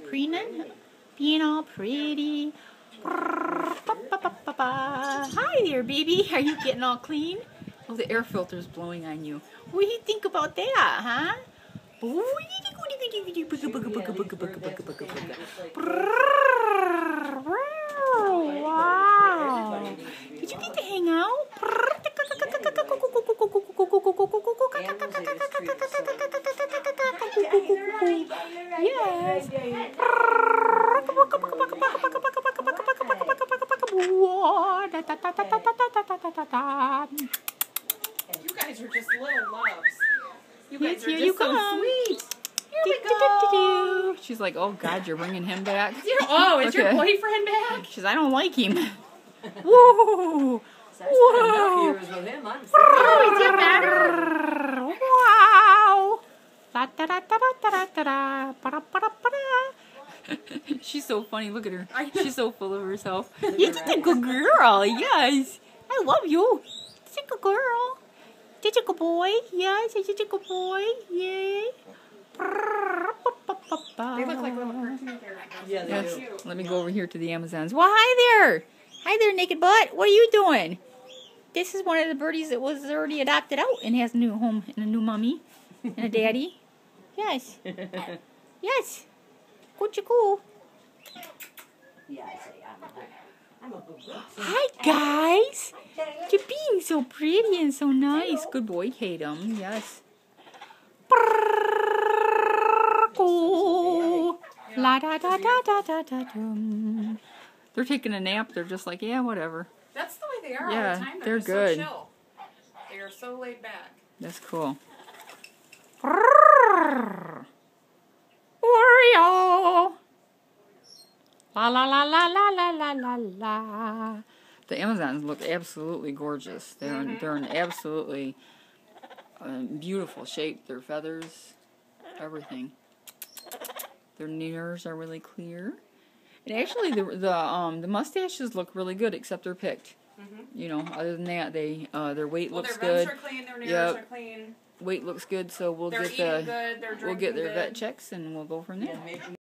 Preening, being all pretty. Hi there, baby. Are you getting all clean? Oh, the air filter's blowing on you. What do you think about that, huh? Wow. Did you get to hang out? Yes. You guys are just little loves. You guys Yes, are here just you so come. sweet. Here we go. She's like, oh God, you're bringing him back. Oh, is your boyfriend back? She's, I don't like him. Whoa! Whoa! Years with him, I'm Oh, is your back? Wow! La da da da da da da da. Para para para. She's so funny. Look at her. She's so full of herself. You're just a good girl. Yes, I love you. Just a good girl. Just a good boy. Yes, just a good boy. Yay. They look like little cartoon characters. Yeah, they Yes. do. Let me go over here to the Amazons. Well, hi there. Hi there, naked butt. What are you doing? This is one of the birdies that was already adopted out and has a new home and a new mommy and a daddy. Yes. Yes. Cool. Yeah, I say I'm a good girl. Hi, guys. You're being so pretty and so nice. Good boy, Tatum. Yes. La da da da da da da dum. They're taking a nap. They're just like, yeah, whatever. That's the way they are Yeah, all the time. they're Just good. So chill. They are so laid back. That's cool. Oreo. La la la la la la la la la. The Amazons look absolutely gorgeous. They're in absolutely beautiful shape. Their feathers, everything. Their ears are really clear. And actually, the mustaches look really good, except they're picked. You know, other than that, their weight looks their good. vents are clean, their nails Yep. are clean. Weight looks good, so They're eating good, they're we'll get drinking their vet good. checks and we'll go from there.